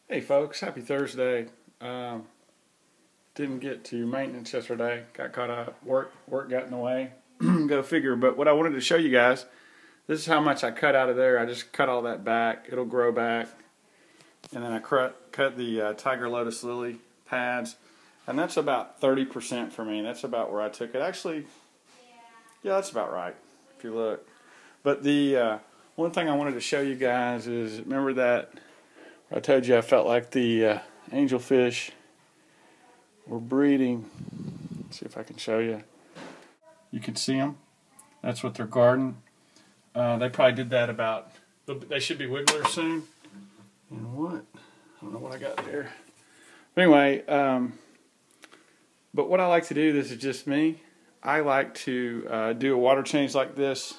Hey folks, happy Thursday. Didn't get to maintenance yesterday. Got caught up. Work got in the way. Go figure. But what I wanted to show you guys, this is how much I cut out of there. I just cut all that back. It'll grow back. And then I cut the Tiger Lotus Lily pads. And that's about 30% for me. That's about where I took it. Actually, yeah, that's about right if you look. But the one thing I wanted to show you guys is, remember that I told you I felt like the angelfish were breeding. Let's see if I can show you. You can see them. That's what they're guarding. They probably did that about, they should be wigglers soon. And what? I don't know what I got there. But anyway, but what I like to do, this is just me, I like to do a water change like this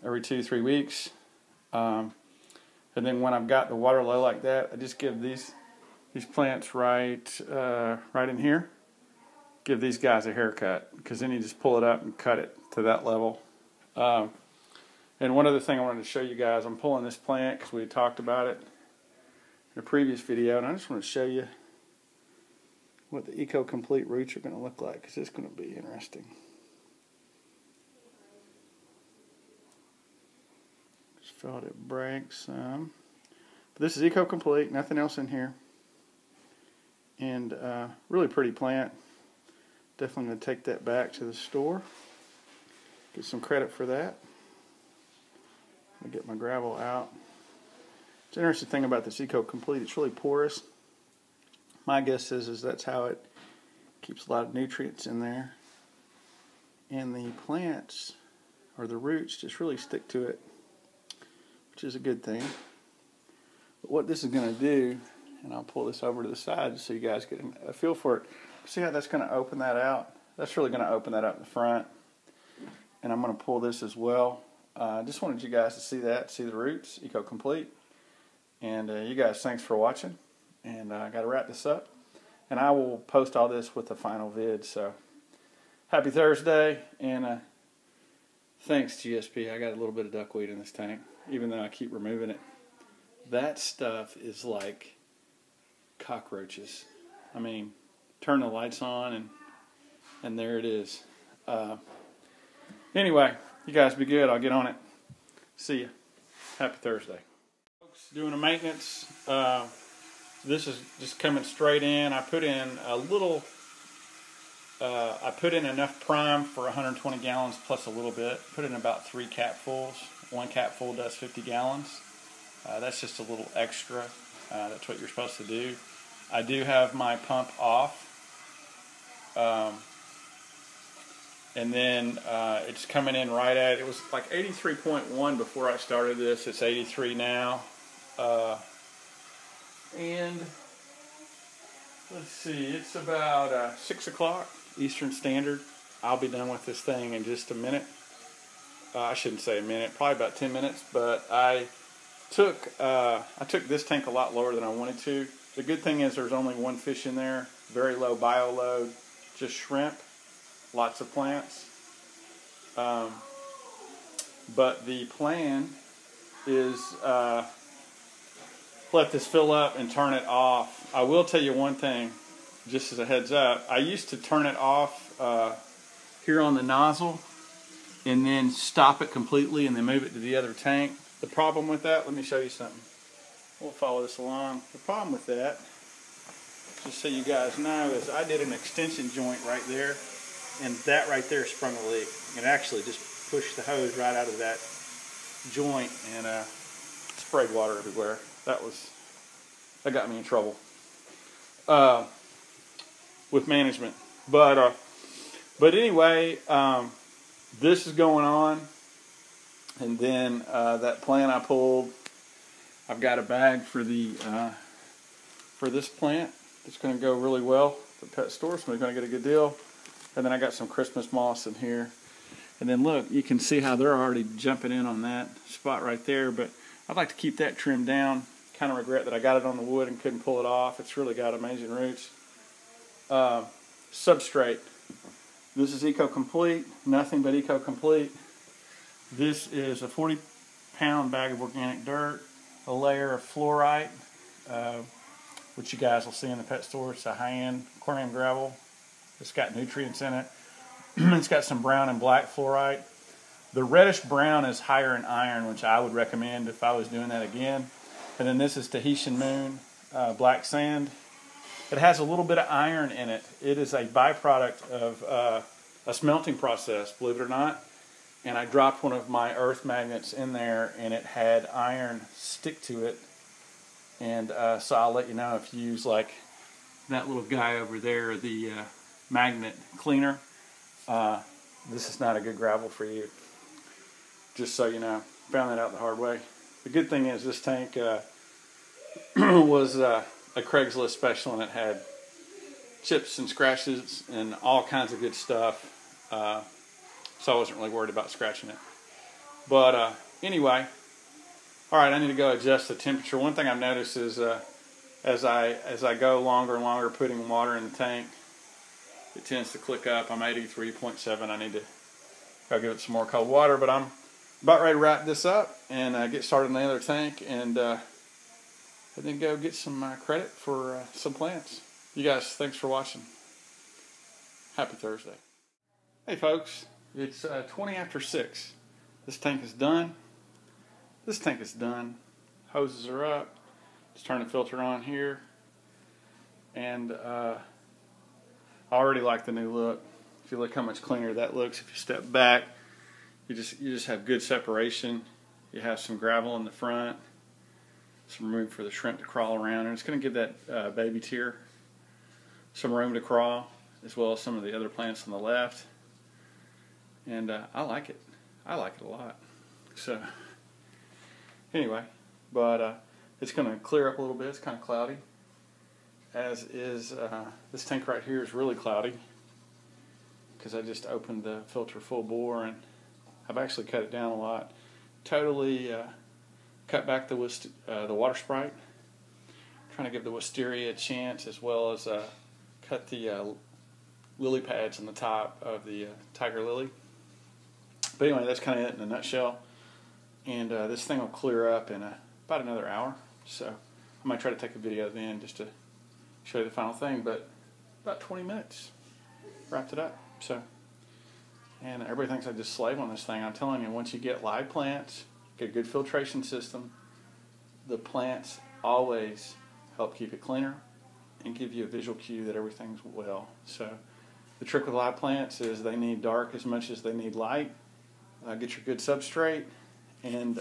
every 2-3 weeks. And then when I've got the water low like that, I just give these plants right in here. Give these guys a haircut, because then you just pull it up and cut it to that level. And one other thing I wanted to show you guys, I'm pulling this plant because we had talked about it in a previous video, and I just want to show you what the Eco Complete roots are going to look like, because it's going to be interesting. Felt it break some. But this is Eco Complete, nothing else in here. And really pretty plant. Definitely going to take that back to the store. Get some credit for that. I'll get my gravel out. It's an interesting thing about this Eco Complete, it's really porous. My guess is that's how it keeps a lot of nutrients in there. And the plants, or the roots, just really stick to it, which is a good thing. But what this is going to do, and I'll pull this over to the side so you guys get a feel for it. See how that's going to open that out? That's really going to open that up in the front. And I'm going to pull this as well. I just wanted you guys to see that, see the roots, Eco Complete. And you guys, thanks for watching. And I got to wrap this up. And I will post all this with the final vid. So happy Thursday, and thanks GSP. I got a little bit of duckweed in this tank, even though I keep removing it. That stuff is like cockroaches. I mean, turn the lights on and there it is. Anyway, you guys be good. I'll get on it. See ya. Happy Thursday. Folks, doing a maintenance. This is just coming straight in. I put in a little, I put in enough prime for 120 gallons plus a little bit. Put in about 3 capfuls. 1 capful does 50 gallons. That's just a little extra. That's what you're supposed to do. I do have my pump off. And then it's coming in right at, it was like 83.1 before I started this. It's 83 now. And let's see, it's about 6 o'clock Eastern Standard. I'll be done with this thing in just a minute. I shouldn't say a minute, probably about 10 minutes. But I took this tank a lot lower than I wanted to. The good thing is there's only 1 fish in there, very low bio load, just shrimp, lots of plants. But the plan is let this fill up and turn it off. I will tell you one thing, just as a heads up. I used to turn it off here on the nozzle and then stop it completely and then move it to the other tank. The problem with that, let me show you something. We'll follow this along. The problem with that, just so you guys know, is I did an extension joint right there, and that right there sprung a leak. It actually just pushed the hose right out of that joint and sprayed water everywhere. That got me in trouble with management. But anyway, this is going on, and then that plant I pulled, I've got a bag for the for this plant. It's going to go really well at the pet store, so we're going to get a good deal. And then I got some Christmas moss in here. And then look, you can see how they're already jumping in on that spot right there. But I'd like to keep that trimmed down. Kind of regret that I got it on the wood and couldn't pull it off. It's really got amazing roots. Substrate. This is Eco Complete. Nothing but Eco Complete. This is a 40-pound bag of organic dirt, a layer of fluorite, which you guys will see in the pet store. It's a high-end aquarium gravel. It's got nutrients in it. It's got some brown and black fluorite. The reddish brown is higher in iron, which I would recommend if I was doing that again. And then this is Tahitian Moon black sand. It has a little bit of iron in it. It is a byproduct of a smelting process, believe it or not. And I dropped one of my earth magnets in there, and it had iron stick to it. And so I'll let you know if you use like that little guy over there, the magnet cleaner. This is not a good gravel for you. Just so you know, found that out the hard way. The good thing is this tank was a Craigslist special, and it had chips and scratches and all kinds of good stuff. So I wasn't really worried about scratching it. But anyway, all right, I need to go adjust the temperature. One thing I've noticed is as I go longer and longer putting water in the tank, it tends to click up. I'm 83.7. I need to go give it some more cold water, but I'm about ready to wrap this up and get started in the other tank, and then go get some credit for some plants. You guys, thanks for watching. Happy Thursday. Hey folks, it's 20 after 6. This tank is done. This tank is done. Hoses are up. Just turn the filter on here, and I already like the new look. If you look how much cleaner that looks, if you step back, you just have good separation. You have some gravel in the front, some room for the shrimp to crawl around, and it's going to give that baby tier some room to crawl, as well as some of the other plants on the left. And I like it. I like it a lot. So anyway, but it's going to clear up a little bit. It's kind of cloudy, as is this tank right here is really cloudy because I just opened the filter full bore, and I've actually cut it down a lot. Totally cut back the water sprite, trying to give the wisteria a chance, as well as cut the lily pads on the top of the tiger lily. But anyway, that's kind of it in a nutshell. And this thing will clear up in about another hour. So I might try to take a video then just to show you the final thing. But about 20 minutes, wrapped it up. So, and everybody thinks I just slave on this thing. I'm telling you, once you get live plants, get a good filtration system, the plants always help keep it cleaner and give you a visual cue that everything's well. So the trick with live plants is they need dark as much as they need light. Get your good substrate. And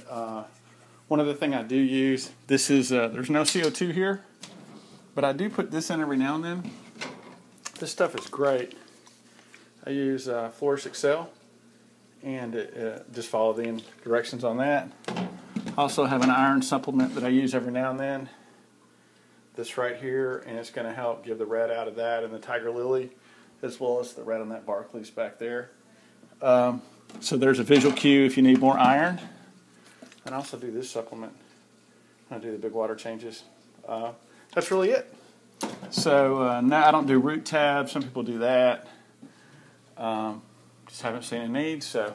one other thing I do use, this is, there's no CO2 here, but I do put this in every now and then. This stuff is great. I use Flourish Excel, and just follow the directions on that. I also have an iron supplement that I use every now and then. This right here, and it's going to help give the red out of that and the tiger lily, as well as the red on that Barclays back there. So there's a visual cue if you need more iron. And I also do this supplement when I do the big water changes. That's really it. So now I don't do root tabs. Some people do that. Just haven't seen a need, so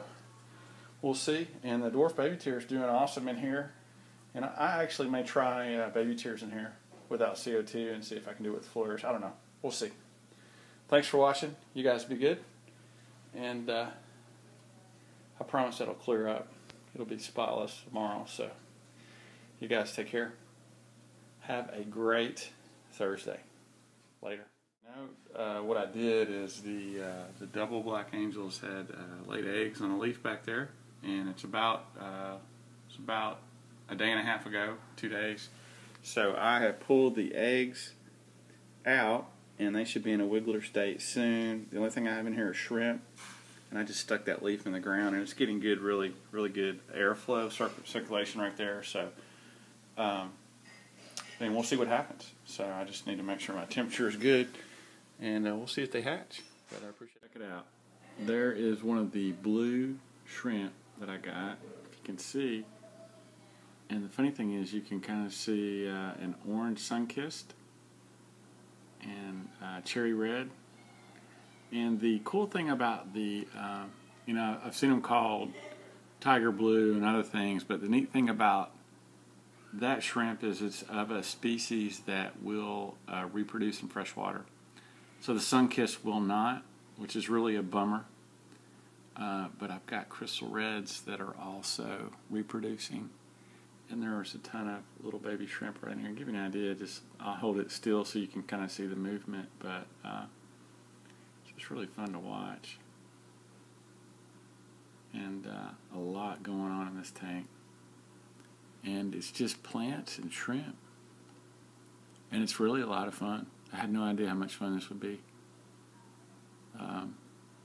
we'll see. And the dwarf baby tier is doing awesome in here. And I actually may try baby tiers in here without CO2 and see if I can do it with Flourish. I don't know. We'll see. Thanks for watching. You guys be good. And I promise it'll clear up. It'll be spotless tomorrow. So you guys take care. Have a great Thursday. Later. Now, what I did is the double black angels had laid eggs on a leaf back there, and it's about a day and a half ago, 2 days. So I have pulled the eggs out, and they should be in a wiggler state soon. The only thing I have in here is shrimp, and I just stuck that leaf in the ground, and it's getting good, really good airflow, circulation right there. So then we'll see what happens. So I just need to make sure my temperature is good, and we'll see if they hatch. But I appreciate it. Check it out. There is one of the blue shrimp that I got, if you can see. And the funny thing is you can kind of see an orange sun-kissed and cherry red. And the cool thing about the, you know, I've seen them called tiger blue and other things, but the neat thing about that shrimp is of a species that will reproduce in fresh water. So the sun-kissed will not, which is really a bummer. But I've got crystal reds that are also reproducing. And there's a ton of little baby shrimp right here. Give you an idea, I'll hold it still so you can kind of see the movement, but it's just really fun to watch. And a lot going on in this tank. And it's just plants and shrimp. And it's really a lot of fun. I had no idea how much fun this would be.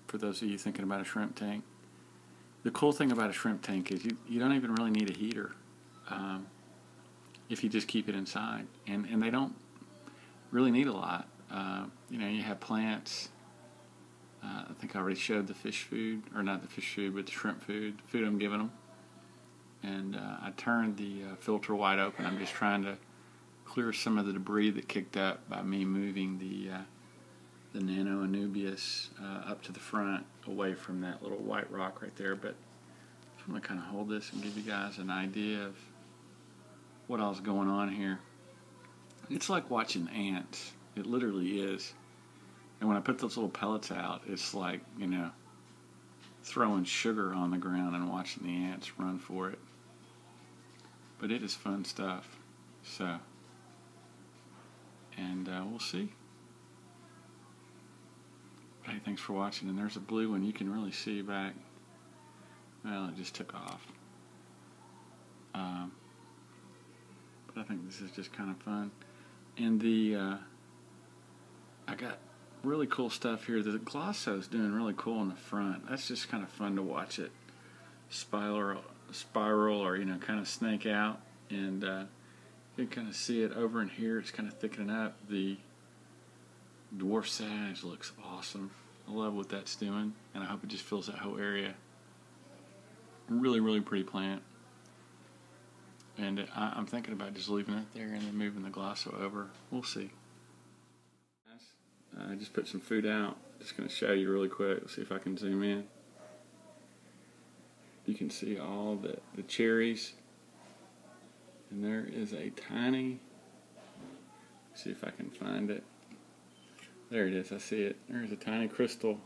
For those of you thinking about a shrimp tank. The cool thing about a shrimp tank is you don't even really need a heater. If you just keep it inside, and they don't really need a lot. You have plants. I think I already showed the fish food, or not the fish food, but the shrimp food. The food I'm giving them. And I turned the filter wide open. I'm just trying to clear some of the debris that kicked up by me moving the Nano Anubias up to the front, away from that little white rock right there. But I'm going to kind of hold this and give you guys an idea of what else is going on here. It's like watching ants. It literally is. And when I put those little pellets out, it's like, throwing sugar on the ground and watching the ants run for it. But it is fun stuff. So, and we'll see. Hey, thanks for watching. And there's a blue one you can really see back. Well, it just took off. But I think this is just kind of fun. And I got really cool stuff here. The glosso's doing really cool in the front. That's just kind of fun to watch it spiral or kind of snake out. And you can kind of see it over in here. It's kind of thickening up. The dwarf sage looks awesome. I love what that's doing, and I hope it just fills that whole area. Really, really pretty plant. And I'm thinking about just leaving it there and then moving the glosso over. We'll see. I just put some food out. Just going to show you really quick. Let's see if I can zoom in. You can see all the cherries. And there is a tiny, see if I can find it. There it is, I see it. There's a tiny crystal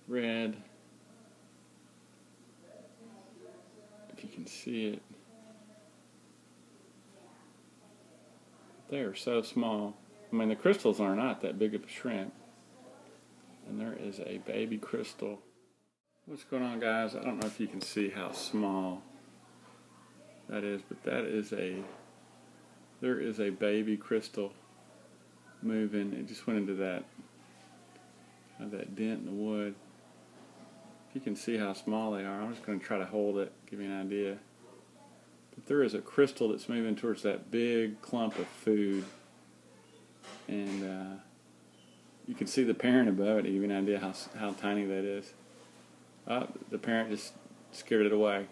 red. If you can see it. They're so small. I mean, the crystals are not that big of a shrimp. And there is a baby crystal. What's going on, guys? I don't know if you can see how small that is, but there is a baby crystal moving. It just went into that dent in the wood. If you can see how small they are, I'm just going to try to hold it, give you an idea. But there is a crystal that's moving towards that big clump of food. And you can see the parent above it to give you an idea how tiny that is. The parent just scared it away.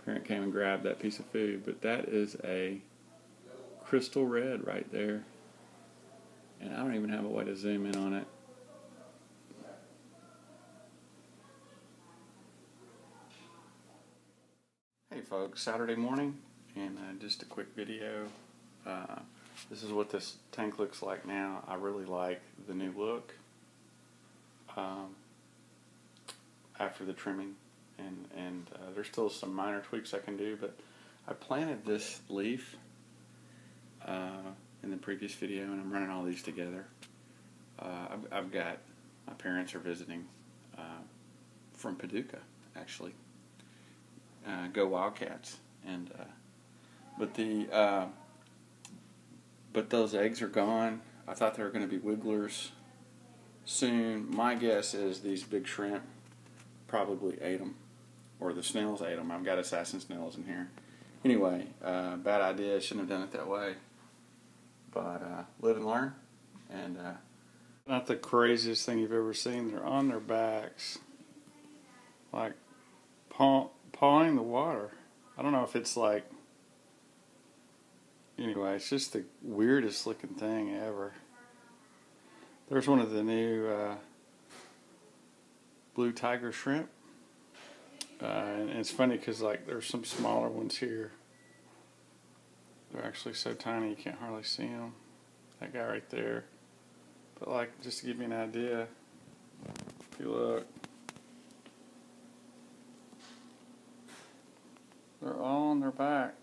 Parent came and grabbed that piece of food. But that is a crystal red right there. And I don't even have a way to zoom in on it. Hey folks, Saturday morning, and just a quick video. This is what this tank looks like now. I really like the new look after the trimming, and there's still some minor tweaks I can do, but I planted this leaf in the previous video, and I'm running all these together. I've got, my parents are visiting from Paducah, actually. Go Wildcats, and but those eggs are gone. I thought they were going to be wigglers soon. My guess is these big shrimp probably ate them, or the snails ate them. I've got assassin snails in here. Anyway, bad idea. Shouldn't have done it that way. But live and learn. And not the craziest thing you've ever seen. They're on their backs, like pawing the water. I don't know if it's like, anyway, it's just the weirdest looking thing ever. There's one of the new blue tiger shrimp. And it's funny because like there's some smaller ones here. They're actually so tiny you can't hardly see them. That guy right there. But like, just to give you an idea, if you look, they're all on their back.